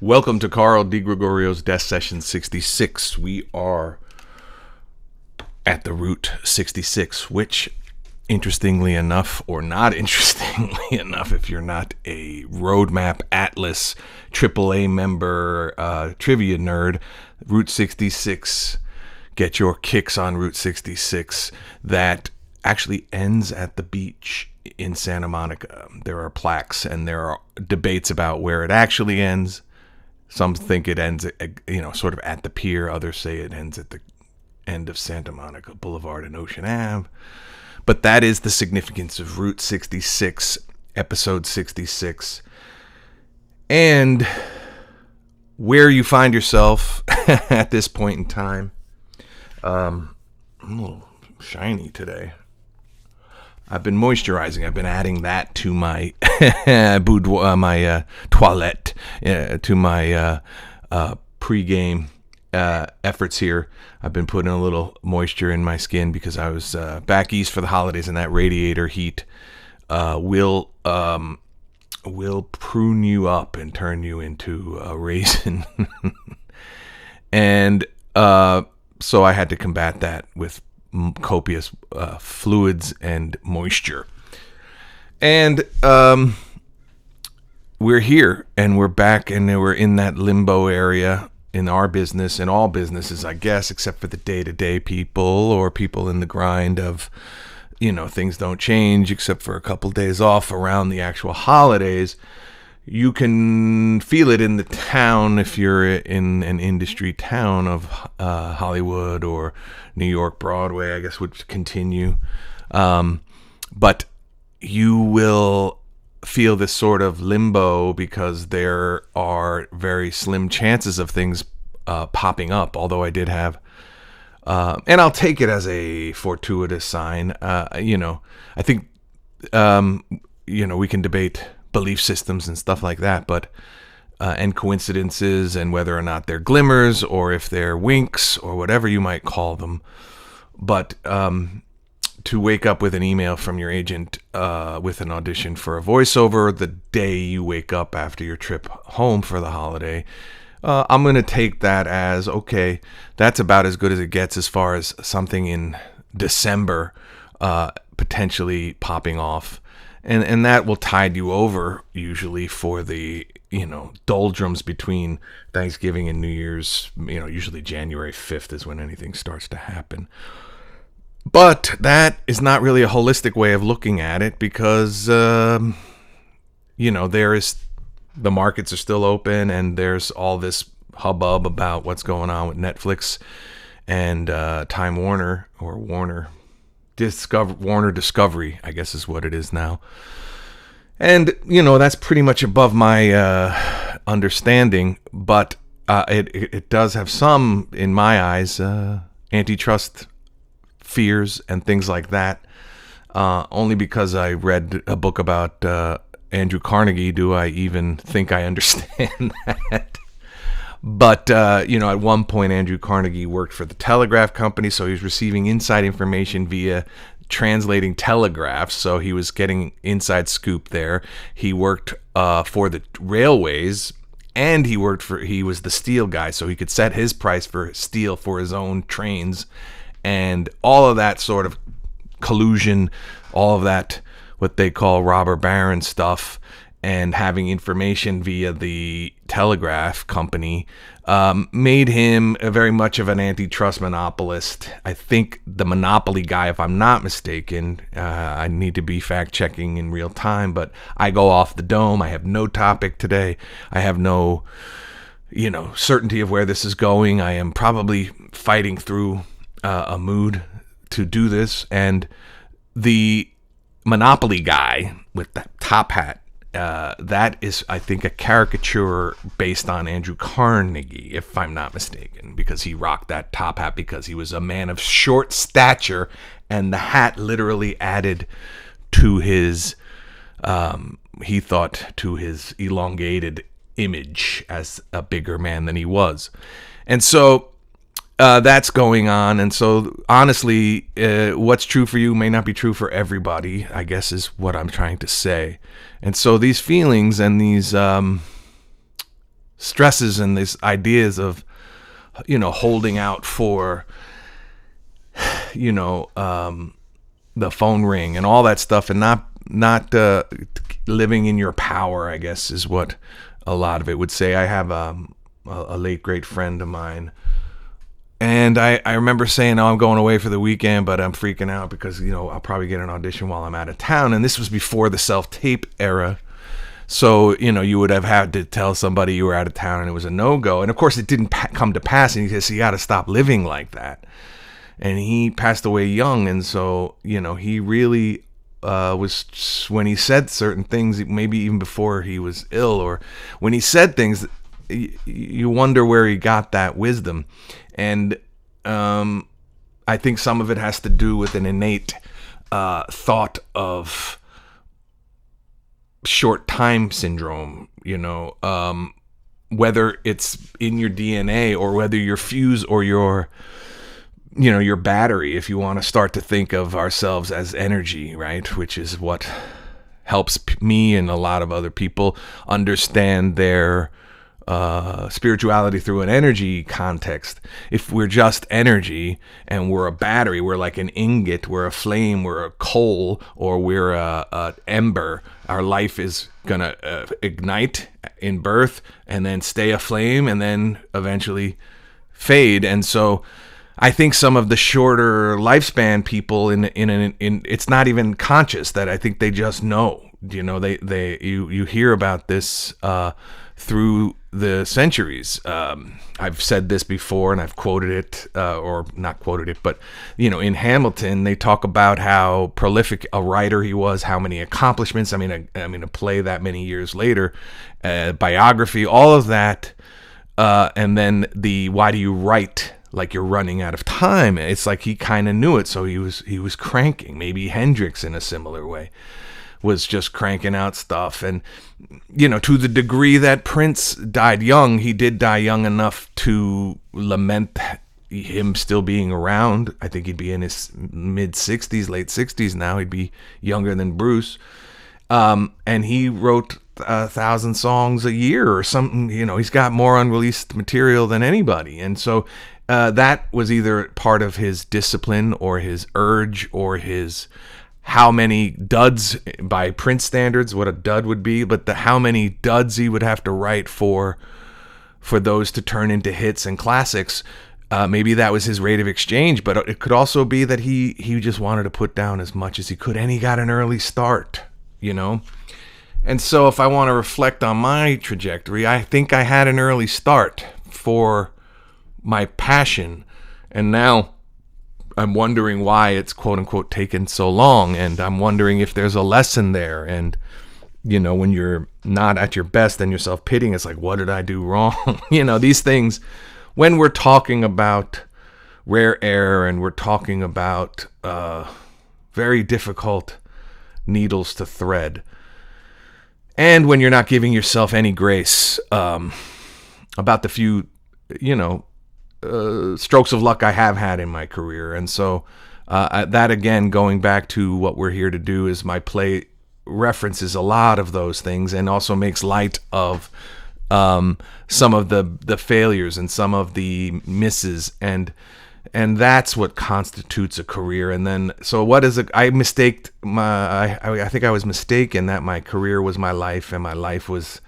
Welcome to Carl DeGregorio's Death Session 66. We are at the Route 66, which, interestingly enough, or not interestingly enough, if you're not a Roadmap Atlas AAA member trivia nerd, Route 66, get your kicks on Route 66, that actually ends at the beach in Santa Monica. There are plaques and there are debates about where it actually ends. Some think it ends, sort of at the pier. Others say it ends at the end of Santa Monica Boulevard and Ocean Ave. But that is the significance of Route 66, Episode 66. And where you find yourself at this point in time. I'm a little shiny today. I've been moisturizing. I've been adding that to my boudoir, my toilette, to my pre-game efforts here. I've been putting a little moisture in my skin because I was back east for the holidays, and that radiator heat will prune you up and turn you into a raisin. And so I had to combat that with copious fluids and moisture. And we're here and we're back, and we're in that limbo area in our business, in all businesses, I guess, except for the day-to-day people or people in the grind of, things don't change except for a couple days off around the actual holidays. You can feel it in the town if you're in an industry town of Hollywood or New York Broadway, I guess would continue. But you will feel this sort of limbo because there are very slim chances of things popping up, although I did have, and I'll take it as a fortuitous sign. I think, we can debate belief systems and stuff like that, but and coincidences and whether or not they're glimmers or if they're winks or whatever you might call them. But to wake up with an email from your agent with an audition for a voiceover the day you wake up after your trip home for the holiday, I'm going to take that as, okay, that's about as good as it gets as far as something in December potentially popping off. And that will tide you over usually for the, doldrums between Thanksgiving and New Year's. Usually January 5th is when anything starts to happen. But that is not really a holistic way of looking at it because, there is, the markets are still open and there's all this hubbub about what's going on with Netflix and Time Warner or Warner Discovery, I guess is what it is now. And, that's pretty much above my understanding, but it does have some, in my eyes, antitrust fears and things like that. Only because I read a book about Andrew Carnegie do I even think I understand that. But, at one point, Andrew Carnegie worked for the telegraph company, so he was receiving inside information via translating telegraphs, so he was getting inside scoop there. He worked for the railways, and he was the steel guy, so he could set his price for steel for his own trains, and all of that sort of collusion, all of that, what they call robber baron stuff, and having information via the telegraph company made him very much of an antitrust monopolist. I think the monopoly guy, if I'm not mistaken, I need to be fact-checking in real time, but I go off the dome. I have no topic today. I have no, certainty of where this is going. I am probably fighting through a mood to do this, and the monopoly guy with that top hat, that is, I think, a caricature based on Andrew Carnegie, if I'm not mistaken, because he rocked that top hat because he was a man of short stature, and the hat literally added to his, he thought, to his elongated image as a bigger man than he was. And so that's going on. And so, honestly, what's true for you may not be true for everybody, I guess is what I'm trying to say. And so these feelings and these stresses and these ideas of, holding out for, the phone ring and all that stuff, and not living in your power, I guess, is what a lot of it would say. I have a late great friend of mine, and I remember saying, I'm going away for the weekend, but I'm freaking out because, I'll probably get an audition while I'm out of town. And this was before the self-tape era. So, you would have had to tell somebody you were out of town and it was a no-go. And of course, it didn't come to pass. And he says, you got to stop living like that. And he passed away young. And so, he really was, when he said certain things, maybe even before he was ill, or when he said things, you wonder where he got that wisdom. And I think some of it has to do with an innate thought of short time syndrome, whether it's in your DNA or whether your fuse or your battery, if you want to start to think of ourselves as energy, right? Which is what helps me and a lot of other people understand their spirituality through an energy context. If we're just energy and we're a battery, we're like an ingot, we're a flame, we're a coal, or we're a ember. Our life is gonna ignite in birth and then stay aflame and then eventually fade. And so I think some of the shorter lifespan people in it's not even conscious that I think they just know. You hear about this through the centuries. I've said this before and I've quoted it, or not quoted it, but in Hamilton they talk about how prolific a writer he was, how many accomplishments. I mean a play that many years later, biography, all of that, and then the why do you write like you're running out of time? It's like he kind of knew it, so he was cranking. Maybe Hendrix in a similar way was just cranking out stuff. And to the degree that Prince died young, he did die young enough to lament him still being around. I think he'd be in his mid 60s, late 60s now. He'd be younger than Bruce. And he wrote 1,000 songs a year or something. He's got more unreleased material than anybody. And so that was either part of his discipline or his urge or his how many duds by Prince standards, what a dud would be, but how many duds he would have to write for those to turn into hits and classics. Maybe that was his rate of exchange, but it could also be that he just wanted to put down as much as he could, and he got an early start, And so if I want to reflect on my trajectory, I think I had an early start for my passion, and now I'm wondering why it's quote unquote taken so long, and I'm wondering if there's a lesson there. And when you're not at your best and you're self-pitying, it's like, what did I do wrong? These things, when we're talking about rare air and we're talking about very difficult needles to thread, and when you're not giving yourself any grace about the few strokes of luck I have had in my career. And so that, again, going back to what we're here to do, is my play references a lot of those things and also makes light of some of the failures and some of the misses, and that's what constitutes a career. And then, so what is it? I think I was mistaken that my career was my life and my life was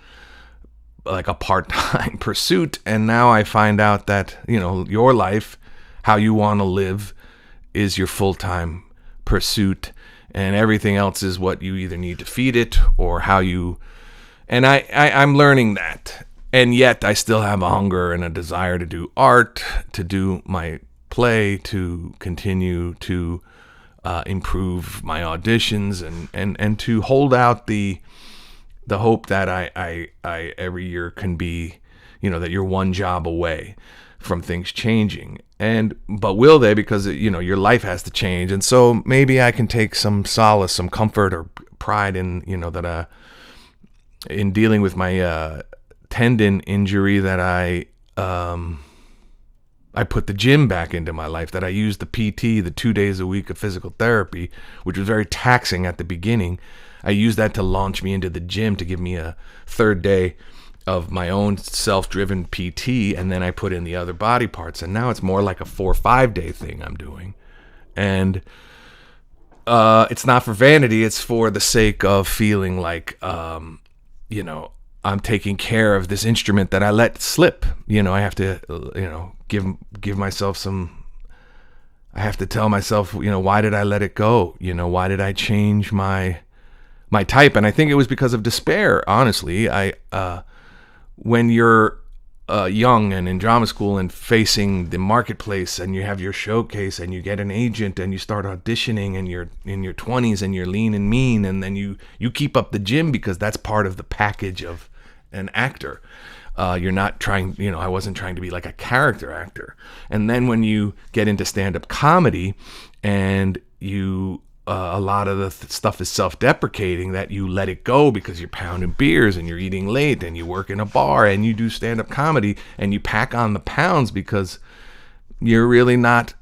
like a part-time pursuit. And now I find out that, your life, how you want to live, is your full-time pursuit, and everything else is what you either need to feed it or how you, and I'm learning that. And yet I still have a hunger and a desire to do art, to do my play, to continue to improve my auditions, and to hold out the hope that I every year can be, that you're one job away from things changing. But will they? Because, your life has to change. And so maybe I can take some solace, some comfort or pride in, that in dealing with my tendon injury, that I put the gym back into my life, that I used the PT, the 2 days a week of physical therapy, which was very taxing at the beginning. I used that to launch me into the gym, to give me a third day of my own self-driven PT, and then I put in the other body parts, and now it's more like a 4 or 5 day thing I'm doing. And it's not for vanity, it's for the sake of feeling like I'm taking care of this instrument that I let slip. I have to give myself some, I have to tell myself, why did I let it go? Why did I change my type? And I think it was because of despair, honestly. When you're young and in drama school and facing the marketplace, and you have your showcase and you get an agent and you start auditioning, and you're in your 20s and you're lean and mean, and then you keep up the gym because that's part of the package of an actor. You're not trying, I wasn't trying to be like a character actor. And then when you get into stand-up comedy, and a lot of the stuff is self-deprecating, that you let it go because you're pounding beers and you're eating late and you work in a bar and you do stand-up comedy, and you pack on the pounds because you're really not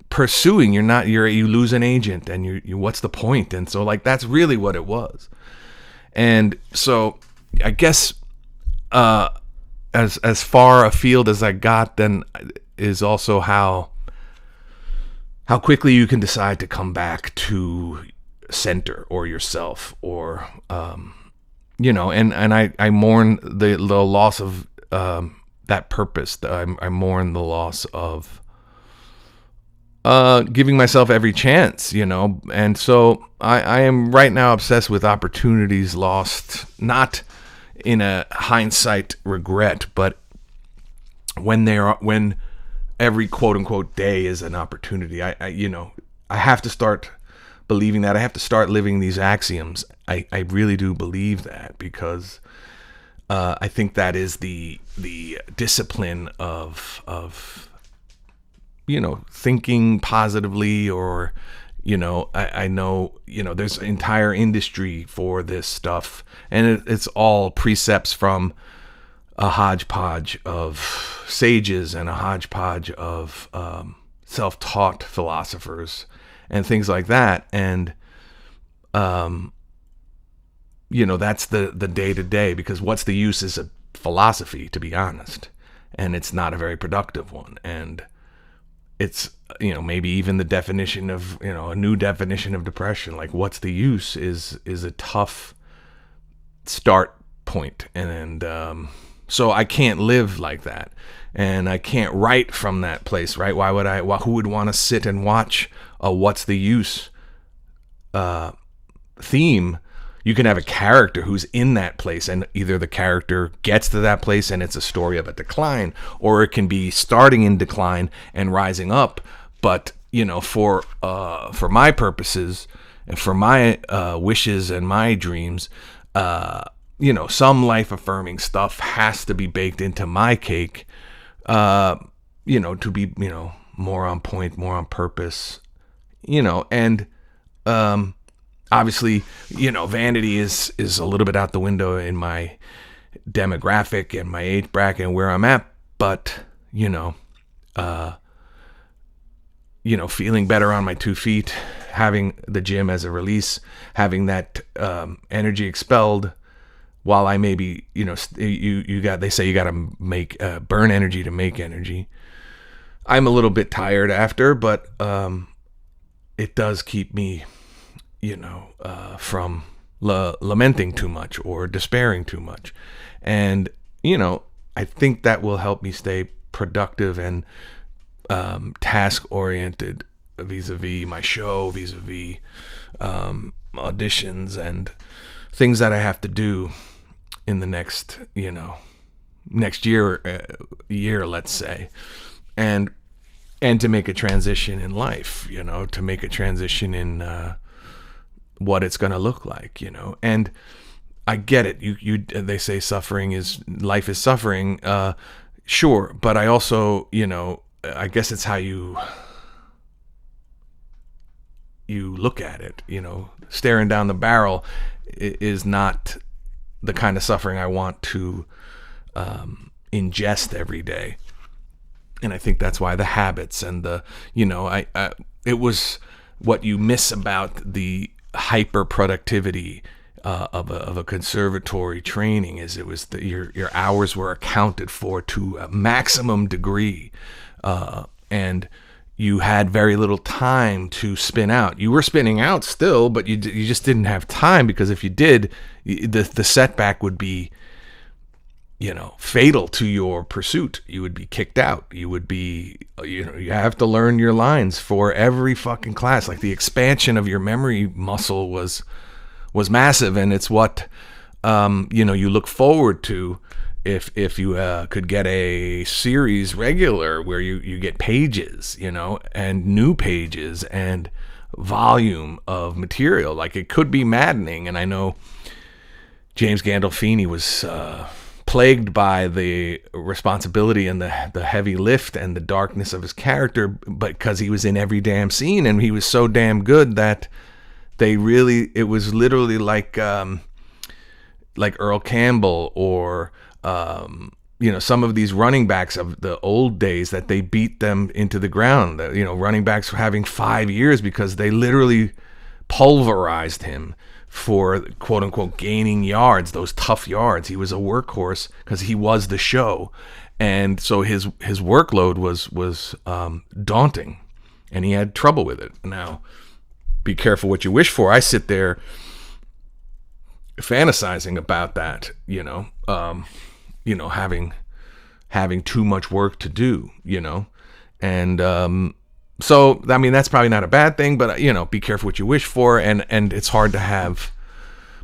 pursuing. You lose an agent, and you what's the point? And so that's really what it was. And so I guess as far afield as I got then is also how quickly you can decide to come back to center or yourself, or and I mourn the loss of that purpose. I mourn the loss of giving myself every chance, and so I am right now obsessed with opportunities lost, not in a hindsight regret, but when every quote unquote day is an opportunity. I have to start believing that. I have to start living these axioms. I really do believe that, because I think that is the discipline of thinking positively, or I know there's an entire industry for this stuff, and it's all precepts from a hodgepodge of sages and a hodgepodge of self-taught philosophers and things like that. And that's the day-to-day, because what's the use is a philosophy, to be honest, and it's not a very productive one. And it's maybe even the definition of a new definition of depression, like what's the use, is a tough start point. And so I can't live like that, and I can't write from that place, right? Who would want to sit and watch a what's the use theme? You can have a character who's in that place, and either the character gets to that place and it's a story of a decline, or it can be starting in decline and rising up. But for my purposes and for my wishes and my dreams, some life affirming stuff has to be baked into my cake, to be more on point, more on purpose, and obviously, vanity is a little bit out the window in my demographic and my age bracket and where I'm at. But, feeling better on my 2 feet, having the gym as a release, having that energy expelled, while I maybe, they say you got to make burn energy to make energy. I'm a little bit tired after, but it does keep me from lamenting too much or despairing too much. And, I think that will help me stay productive and task-oriented vis-a-vis my show, vis-a-vis auditions and things that I have to do in the next year, let's say. And to make a transition in life, to make a transition in what it's going to look like, and I get it. They say life is suffering. Sure. But I also, I guess it's how you look at it, staring down the barrel is not the kind of suffering I want to ingest every day. And I think that's why the habits and it was what you miss about the hyper productivity of a conservatory training is it was your hours were accounted for to a maximum degree, and you had very little time to spin out. You were spinning out still, but you just didn't have time, because if you did, the setback would be, fatal to your pursuit. You would be kicked out. You would be, you have to learn your lines for every fucking class. Like, the expansion of your memory muscle was massive, and it's what you look forward to if you could get a series regular where you get pages, and new pages and volume of material. Like, it could be maddening, and I know James Gandolfini was plagued by the responsibility and the heavy lift and the darkness of his character, but because he was in every damn scene and he was so damn good that it was literally like Earl Campbell or some of these running backs of the old days, that they beat them into the ground. Running backs were having 5 years because they literally pulverized him for quote unquote gaining yards, those tough yards. He was a workhorse because he was the show, and so his workload was daunting, and he had trouble with it. Now, be careful what you wish for. I sit there fantasizing about that, having too much work to do, and so, I mean, that's probably not a bad thing, but, be careful what you wish for, and it's hard to have.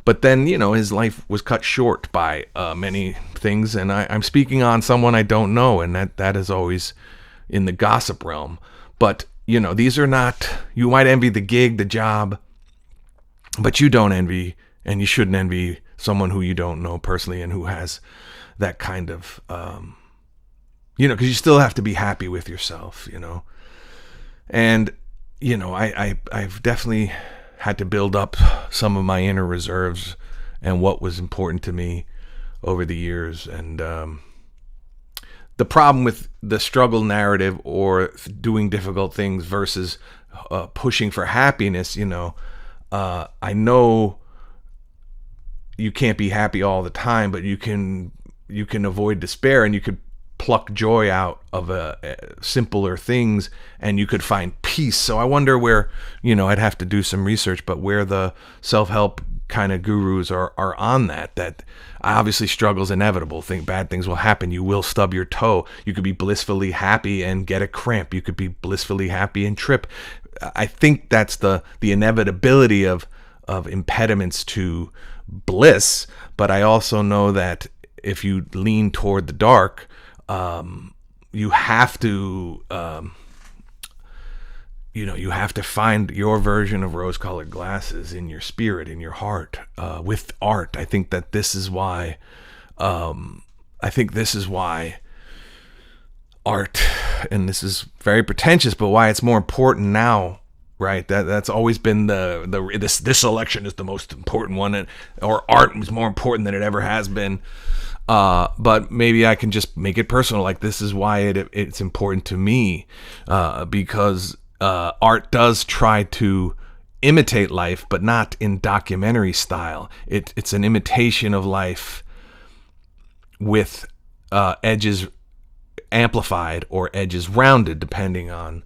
But then, his life was cut short by many things, and I'm speaking on someone I don't know, and that is always in the gossip realm. But, these are not, you might envy the gig, the job, but you don't envy, and you shouldn't envy someone who you don't know personally and who has that kind of, because you still have to be happy with yourself, And, I've definitely had to build up some of my inner reserves and what was important to me over the years. And the problem with the struggle narrative or doing difficult things versus pushing for happiness, I know you can't be happy all the time, but you can avoid despair, and you could pluck joy out of simpler things, and you could find peace. So I wonder where, I'd have to do some research, but where the self-help kind of gurus are on that obviously struggle's inevitable. Bad things will happen. You will stub your toe. You could be blissfully happy and get a cramp. You could be blissfully happy and trip. I think that's the inevitability of impediments to bliss. But I also know that if you lean toward the dark, you have to, you have to find your version of rose-colored glasses in your spirit, in your heart, with art. I think that this is why, art, and this is very pretentious, but why it's more important now, right? That's always been this election is the most important one, or art is more important than it ever has been. But maybe I can just make it personal. Like, this is why it's important to me, because art does try to imitate life, but not in documentary style. It's an imitation of life with edges amplified or edges rounded, depending on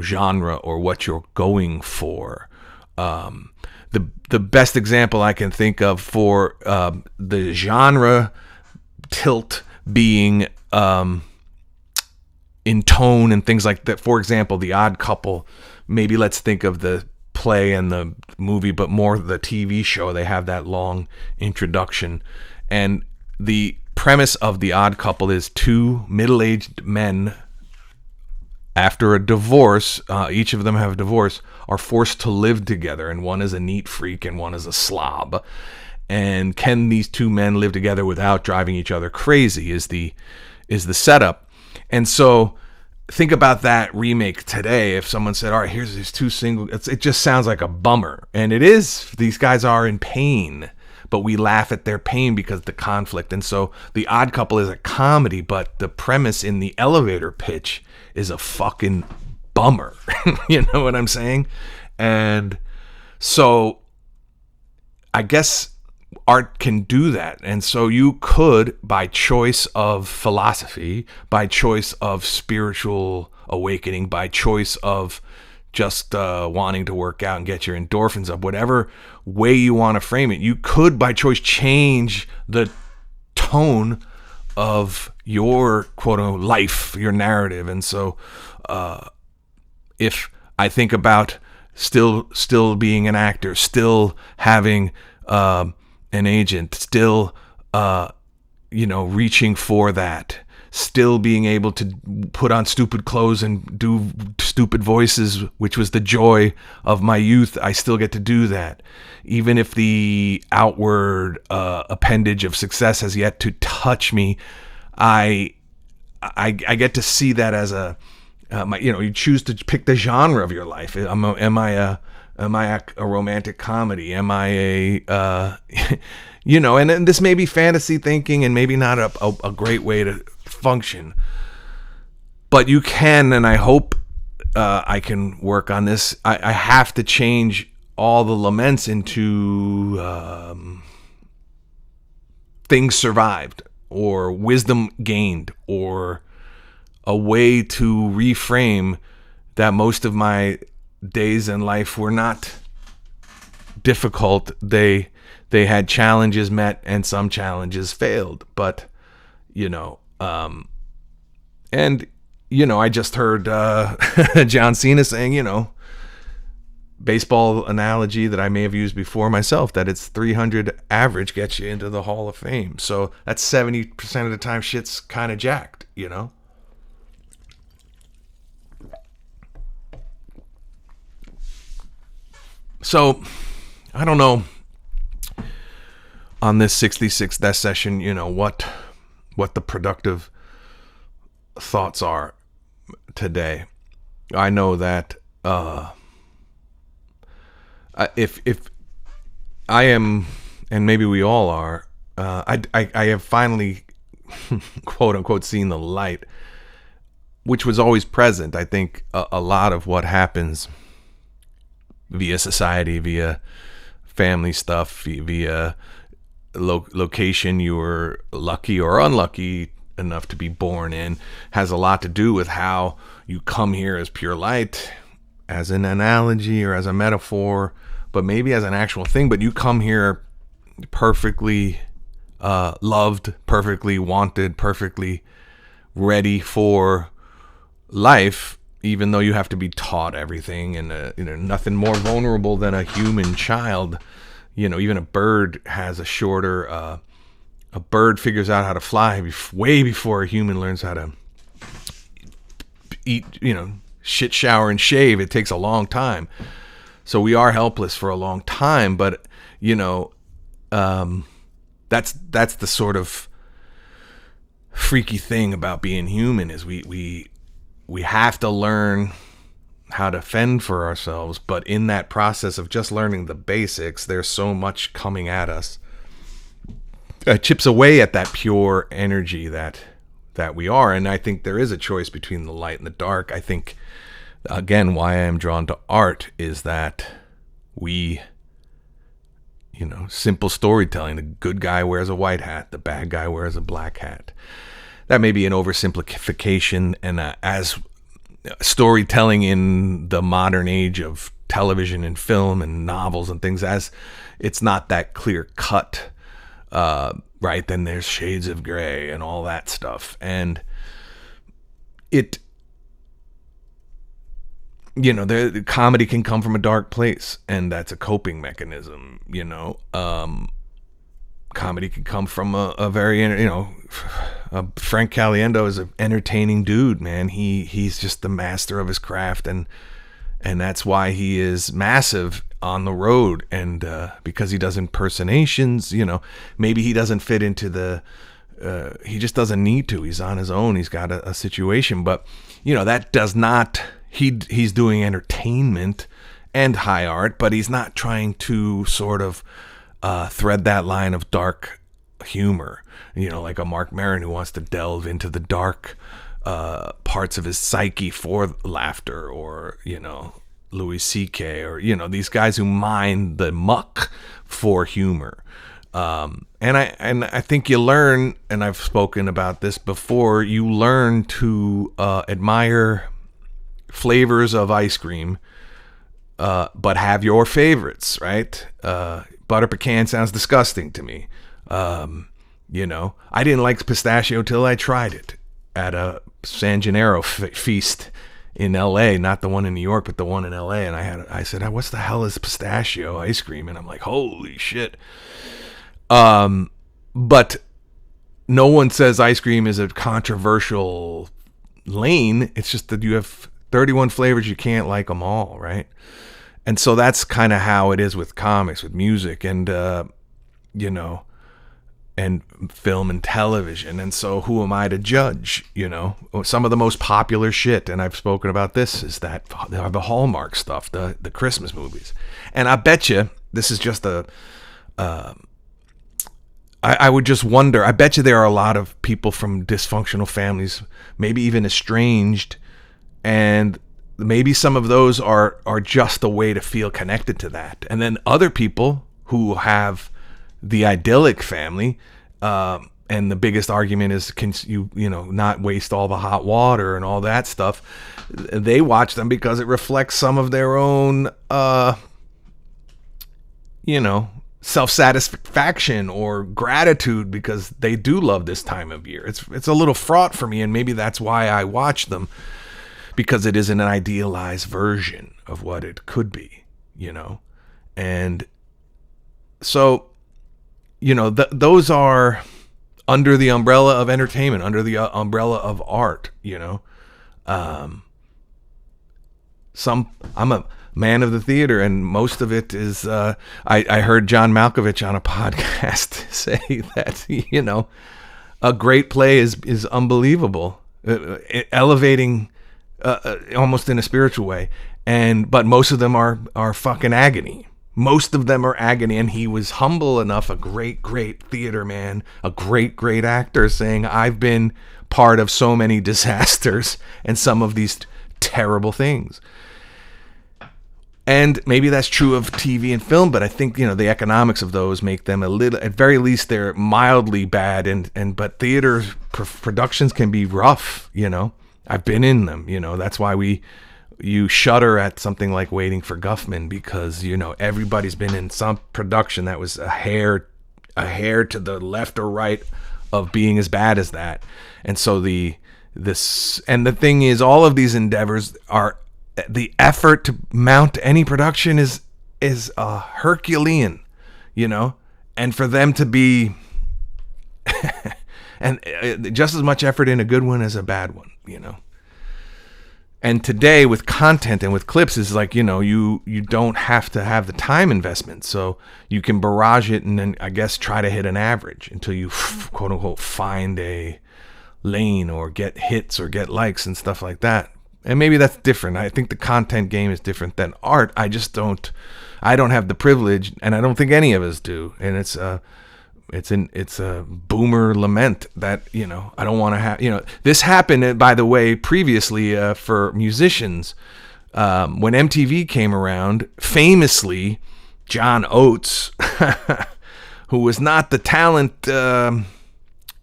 genre or what you're going for. The best example I can think of for the genre tilt being in tone and things like that. For example, The Odd Couple. Maybe let's think of the play and the movie, but more the TV show. They have that long introduction, and the premise of The Odd Couple is two middle-aged men, after a divorce, each of them have a divorce, are forced to live together, and one is a neat freak and one is a slob. And can these two men live together without driving each other crazy is the setup. And so think about that remake today. If someone said, all right, here's these two single, it just sounds like a bummer. And it is. These guys are in pain, but we laugh at their pain because of the conflict. And so The Odd Couple is a comedy, but the premise in the elevator pitch is a fucking bummer. You know what I'm saying? And so I guess art can do that. And so you could, by choice of philosophy, by choice of spiritual awakening, by choice of just wanting to work out and get your endorphins up, whatever way you want to frame it, you could, by choice, change the tone of your quote-unquote life, your narrative. And so if I think about still being an actor, still having an agent, still reaching for that, still being able to put on stupid clothes and do stupid voices, which was the joy of my youth, I still get to do that. Even if the outward appendage of success has yet to touch me, I get to see that as a you choose to pick the genre of your life. Am I a romantic comedy? Am I a and this may be fantasy thinking and maybe not a great way to function, but you can, and I hope I can work on this. I have to change all the laments into things survived, or wisdom gained, or a way to reframe that most of my days in life were not difficult. They had challenges met and some challenges failed, but I just heard John Cena saying, baseball analogy that I may have used before myself, that it's 300 average gets you into the Hall of Fame. So that's 70% of the time shit's kind of jacked, So I don't know on this 66th death session, what the productive thoughts are today. I know that if I am, and maybe we all are, I have finally quote unquote seen the light, which was always present. I think a lot of what happens via society, via family stuff, via location you were lucky or unlucky enough to be born in, has a lot to do with how you come here as pure light, as an analogy or as a metaphor, but maybe as an actual thing. But you come here perfectly loved, perfectly wanted, perfectly ready for life, even though you have to be taught everything, and nothing more vulnerable than a human child. Even a bird has a shorter, a bird figures out how to fly way before a human learns how to eat, shit, shower, and shave. It takes a long time. So we are helpless for a long time, but that's the sort of freaky thing about being human, is we have to learn how to fend for ourselves, but in that process of just learning the basics, there's so much coming at us. It chips away at that pure energy that we are, and I think there is a choice between the light and the dark. I think, again, why I am drawn to art is that we, simple storytelling, the good guy wears a white hat, the bad guy wears a black hat. That may be an oversimplification, and as storytelling in the modern age of television and film and novels and things, as it's not that clear cut, right? Then there's shades of gray and all that stuff, and the comedy can come from a dark place, and that's a coping mechanism. Comedy can come from a very, Frank Caliendo is an entertaining dude, man. He's just the master of his craft, and that's why he is massive on the road. And because he does impersonations, maybe he doesn't fit into he just doesn't need to. He's on his own. He's got a situation, but that does not. He's doing entertainment and high art, but he's not trying to sort of thread that line of dark humor, like a Mark Maron who wants to delve into the dark parts of his psyche for laughter, or Louis C.K. or, these guys who mine the muck for humor. And I think you learn, and I've spoken about this before, you learn to admire flavors of ice cream, but have your favorites, right? Butter pecan sounds disgusting to me. I didn't like pistachio till I tried it at a San Gennaro feast in LA, not the one in New York, but the one in LA. And I said, what's the hell is pistachio ice cream? And I'm like, holy shit. But no one says ice cream is a controversial lane. It's just that you have 31 flavors. You can't like them all, right? And so that's kind of how it is with comics, with music, and, and film and television. And so who am I to judge? Some of the most popular shit, and I've spoken about this, is that the Hallmark stuff, the Christmas movies. And I bet you this is just I would just wonder, I bet you there are a lot of people from dysfunctional families, maybe even estranged, and maybe some of those are just a way to feel connected to that. And then other people who have the idyllic family, and the biggest argument is, can you not waste all the hot water and all that stuff. They watch them because it reflects some of their own, self-satisfaction or gratitude, because they do love this time of year. It's a little fraught for me, and maybe that's why I watch them, because it isn't an idealized version of what it could be, and so, those are under the umbrella of entertainment, under the umbrella of art, I'm a man of the theater, and most of it is, I heard John Malkovich on a podcast say that, a great play is unbelievable, elevating, almost in a spiritual way. But most of them are fucking agony. Most of them are agony. And he was humble enough, a great, great theater man, a great, great actor, saying, I've been part of so many disasters and some of these terrible things. And maybe that's true of TV and film, but I think, the economics of those make them a little, at very least, they're mildly bad. But theater productions can be rough, I've been in them, that's why you shudder at something like Waiting for Guffman, because, everybody's been in some production that was a hair to the left or right of being as bad as that. And so the thing is, all of these endeavors are, the effort to mount any production is Herculean, and for them to be, and just as much effort in a good one as a bad one, And today with content and with clips is like, you don't have to have the time investment, so you can barrage it and then I guess try to hit an average until you quote unquote find a lane or get hits or get likes and stuff like that. And maybe that's different. I think the content game is different than art. I don't have the privilege, and I don't think any of us do. And it's a boomer lament that, I don't want to have, this happened, by the way, previously, for musicians, when MTV came around, famously, John Oates, who was not the talent,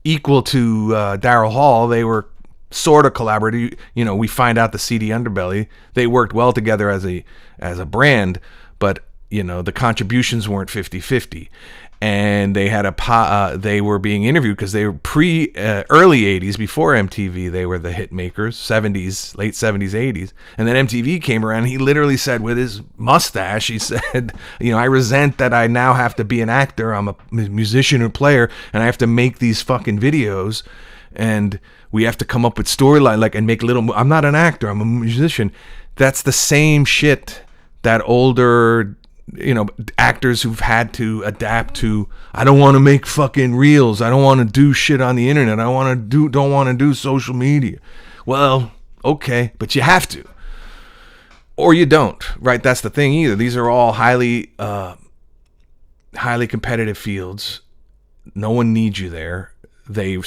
equal to, Daryl Hall. They were sort of collaborative. We find out the seedy underbelly. They worked well together as a brand, but the contributions weren't 50-50. And they had they were being interviewed because they were early 80s, before MTV. They were the hit makers, 70s, late 70s, 80s. And then MTV came around. And he literally said, with his mustache, he said, I resent that I now have to be an actor. I'm a musician or player, and I have to make these fucking videos, and we have to come up with storyline, and make I'm not an actor, I'm a musician. That's the same shit that older, actors who've had to adapt to. I don't want to make fucking reels. I don't want to do shit on the internet. I don't want to do social media. Well, okay, but you have to, or you don't, right? That's the thing either. These are all highly competitive fields. No one needs you there. They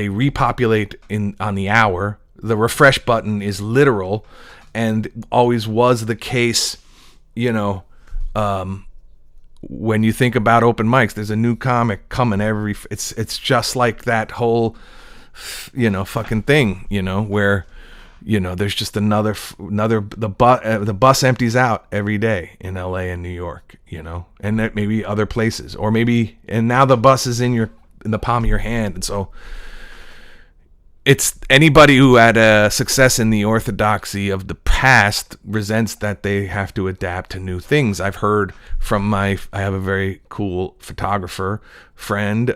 repopulate on the hour. The refresh button is literal, and always was the case, you know, when you think about open mics, there's a new comic coming it's just like that whole, you know, fucking thing, you know, where, you know, there's just the bus empties out every day in LA and New York, you know, and that maybe other places, or maybe, and now the bus is in the palm of your hand. And so it's anybody who had a success in the orthodoxy of the past resents that they have to adapt to new things. I've heard from I have a very cool photographer friend.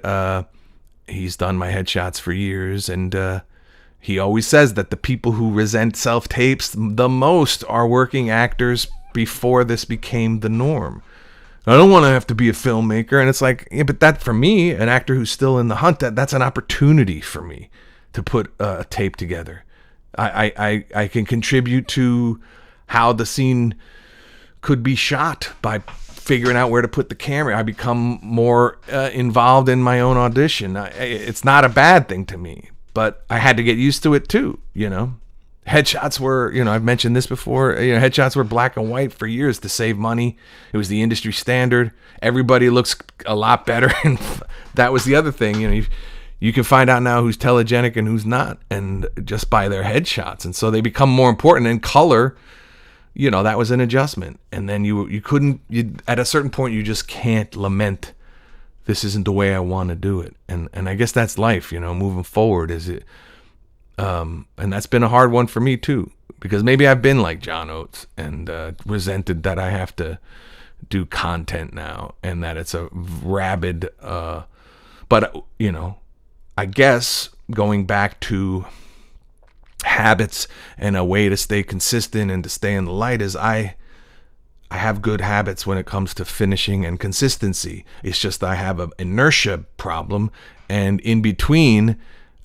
He's done my headshots for years, and he always says that the people who resent self-tapes the most are working actors before this became the norm. I don't want to have to be a filmmaker. And it's like, yeah, but that, for me, an actor who's still in the hunt, that's an opportunity for me to put a tape together. I can contribute to how the scene could be shot by figuring out where to put the camera. I become more involved in my own audition. It's not a bad thing to me, but I had to get used to it too, you know. Headshots were, you know, I've mentioned this before, you know, headshots were black and white for years to save money. It was the industry standard. Everybody looks a lot better, and that was the other thing, you know. You can find out now who's telegenic and who's not, and just by their headshots. And so they become more important. In color, you know, that was an adjustment. And then you couldn't, at a certain point, you just can't lament, this isn't the way I want to do it. And I guess that's life, you know, moving forward. And that's been a hard one for me too, because maybe I've been like John Oates and resented that I have to do content now, and that it's a rabid, but you know, I guess going back to habits and a way to stay consistent and to stay in the light is I have good habits when it comes to finishing and consistency. It's just I have an inertia problem, and in between,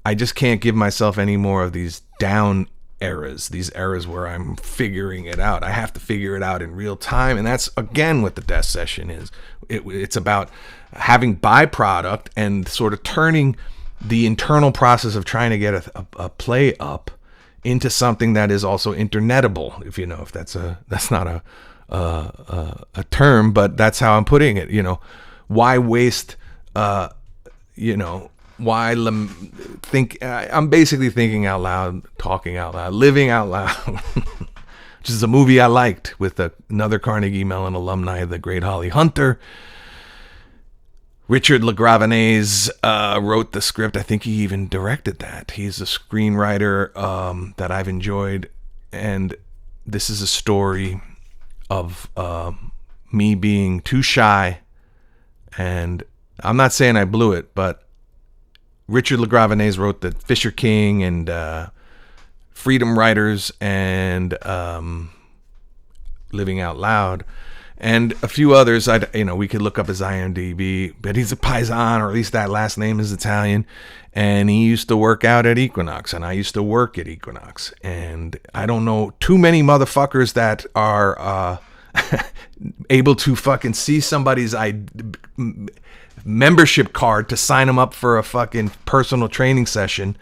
I just can't give myself any more of these down eras, these eras where I'm figuring it out. I have to figure it out in real time, and that's again what the desk session is. It's about having byproduct and sort of turning the internal process of trying to get a play up into something that is also internetable, if you know, if that's not a term, but that's how I'm putting it. You know, why waste, you know, why think, I'm basically thinking out loud, talking out loud, living out loud, which is a movie I liked with another Carnegie Mellon alumni, the great Holly Hunter. Richard LeGravenese wrote the script. I think he even directed that. He's a screenwriter that I've enjoyed. And this is a story of me being too shy. And I'm not saying I blew it, but Richard LeGravenese wrote the Fisher King and Freedom Writers and Living Out Loud. And a few others, we could look up his IMDb, but he's a Paisan, or at least that last name is Italian. And he used to work out at Equinox, and I used to work at Equinox. And I don't know too many motherfuckers that are able to fucking see somebody's membership card to sign them up for a fucking personal training session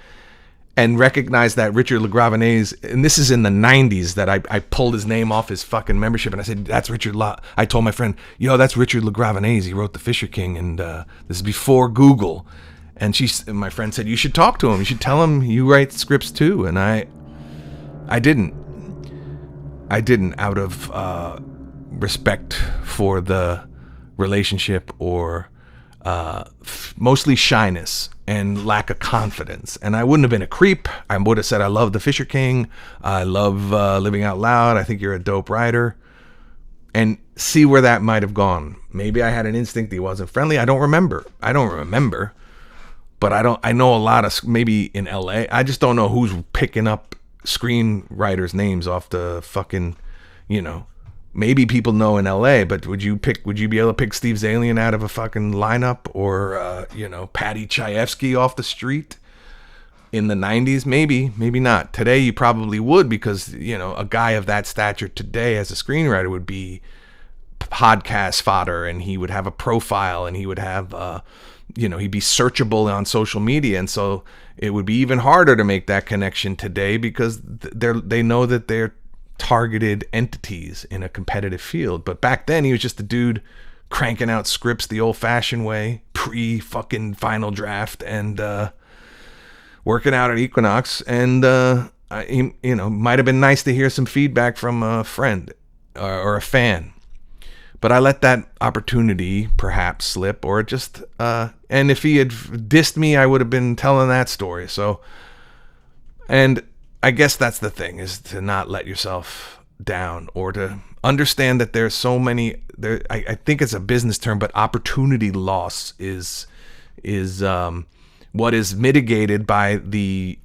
and recognize that Richard LeGravenese, and this is in the 90s that I pulled his name off his fucking membership, and I said, that's Richard I told my friend, yo, that's Richard LeGravenese. He wrote The Fisher King, and this is before Google. And my friend said, you should talk to him. You should tell him you write scripts too. And I didn't out of respect for the relationship, or mostly shyness and lack of confidence. And I wouldn't have been a creep. I would have said, I love The Fisher King. I love Living Out Loud. I think you're a dope writer. And see where that might have gone. Maybe I had an instinct he wasn't friendly. I don't remember. But I know a lot of, maybe in LA, I just don't know who's picking up screenwriters' names off the fucking, you know. Maybe people know in LA, but would you be able to pick Steve Zalian out of a fucking lineup, or Patty Chayefsky off the street in the 90s? Maybe not. Today you probably would, because, you know, a guy of that stature today as a screenwriter would be podcast fodder, and he would have a profile, and he would have he'd be searchable on social media, and so it would be even harder to make that connection today, because they know that they're targeted entities in a competitive field. But back then he was just a dude cranking out scripts the old-fashioned way, pre-fucking Final Draft, and working out at Equinox. And might have been nice to hear some feedback from a friend or a fan, but I let that opportunity perhaps slip, or just and if he had dissed me, I would have been telling that story. So, and I guess that's the thing, is to not let yourself down, or to understand that there's so many there. I think it's a business term, but opportunity loss is what is mitigated by the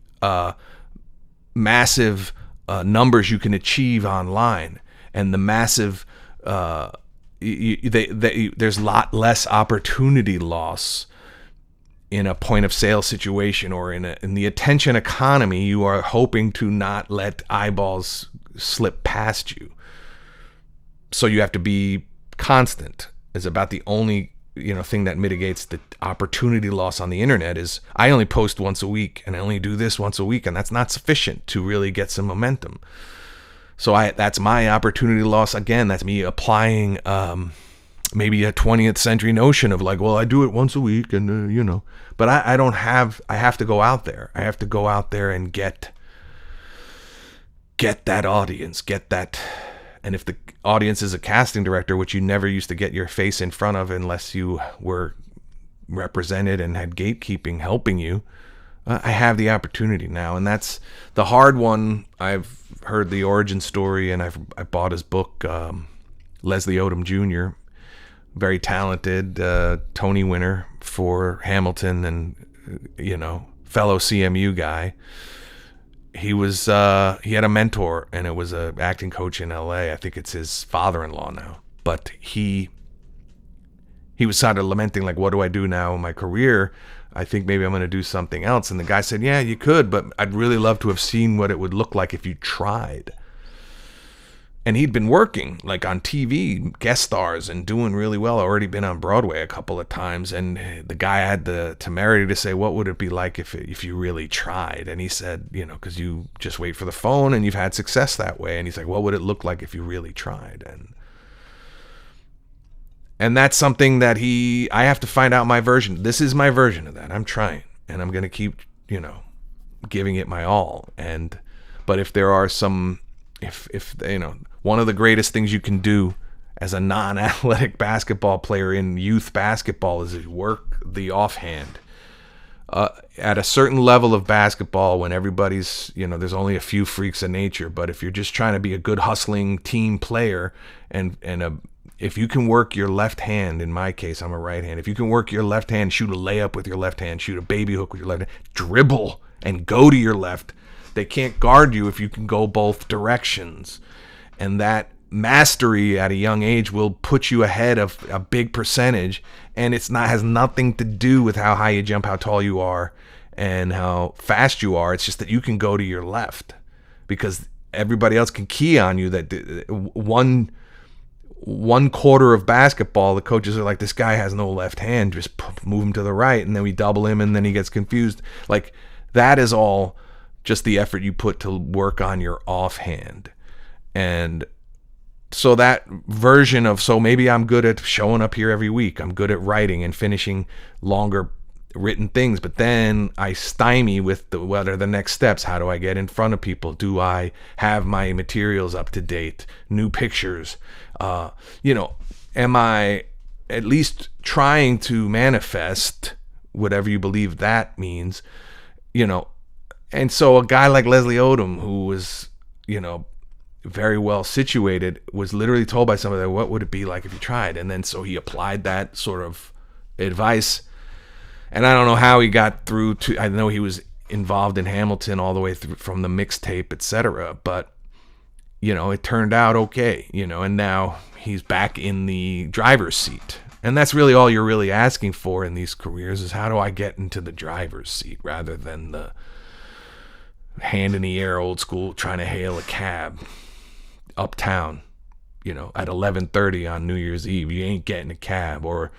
massive numbers you can achieve online, and the massive there's a lot less opportunity loss in a point of sale situation, or in the attention economy. You are hoping to not let eyeballs slip past you, so you have to be constant. Is about the only thing that mitigates the opportunity loss on the internet. Is I only post once a week, and I only do this once a week, and that's not sufficient to really get some momentum. So that's my opportunity loss. Again, that's me applying maybe a 20th century notion of like, well, I do it once a week, and but I have to go out there. I have to go out there and get that audience, get that. And if the audience is a casting director, which you never used to get your face in front of unless you were represented and had gatekeeping helping you, I have the opportunity now. And that's the hard one. I've heard the origin story, and I bought his book, Leslie Odom Jr., very talented, Tony winner for Hamilton, and fellow CMU guy. He had a mentor, and it was a acting coach in LA. I think it's his father-in-law now. But he was sort of lamenting, like, what do I do now in my career? I think maybe I'm going to do something else. And the guy said, yeah, you could, but I'd really love to have seen what it would look like if you tried. And he'd been working like on TV, guest stars, and doing really well. Already been on Broadway a couple of times. And the guy had the temerity to say, what would it be like if you really tried? And he said, because you just wait for the phone and you've had success that way. And he's like, what would it look like if you really tried? And that's something that I have to find out my version. This is my version of that. I'm trying, and I'm going to keep, giving it my all. But if there are some, if one of the greatest things you can do as a non-athletic basketball player in youth basketball is work the offhand. At a certain level of basketball, when everybody's, there's only a few freaks of nature, but if you're just trying to be a good hustling team player, if you can work your left hand, in my case, I'm a right hand. If you can work your left hand, shoot a layup with your left hand, shoot a baby hook with your left hand, dribble and go to your left, they can't guard you if you can go both directions. And that mastery at a young age will put you ahead of a big percentage. And has nothing to do with how high you jump, how tall you are, and how fast you are. It's just that you can go to your left, because everybody else can key on you. That one quarter of basketball, the coaches are like, this guy has no left hand, just move him to the right, and then we double him, and then he gets confused. Like, that is all just the effort you put to work on your offhand. And so that version of, so maybe I'm good at showing up here every week, I'm good at writing and finishing longer written things, but then I stymie with what are the next steps? How do I get in front of people? Do I have my materials up to date? New pictures? Am I at least trying to manifest whatever you believe that means? And so a guy like Leslie Odom, who was, very well situated, was literally told by somebody, what would it be like if you tried? And then so he applied that sort of advice. And I don't know how he got through to, I know he was involved in Hamilton all the way through from the mixtape, etc. But, it turned out okay, and now he's back in the driver's seat. And that's really all you're really asking for in these careers, is how do I get into the driver's seat rather than the hand in the air, old school, trying to hail a cab uptown, at 11:30 on New Year's Eve. You ain't getting a cab, or,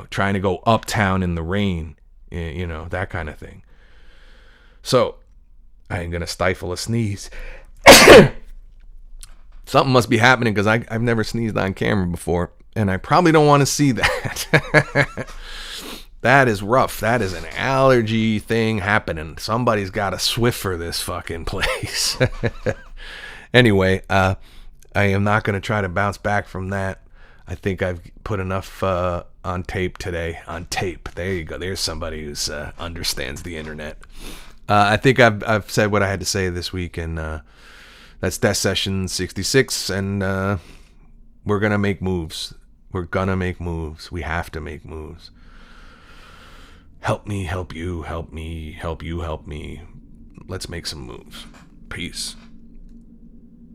trying to go uptown in the rain, that kind of thing. So I ain't going to stifle a sneeze. Something must be happening because I've never sneezed on camera before, and I probably don't want to see that. That is rough. That is an allergy thing happening. Somebody's got a Swiffer this fucking place. Anyway, I am not going to try to bounce back from that. I think I've put enough on tape today. On tape. There you go. There's somebody who understands the internet. I think I've said what I had to say this week, and that's DeGregorioSession66, and we're going to make moves. We're going to make moves. We have to make moves. Help me, help you, help me, help you, help me. Let's make some moves. Peace.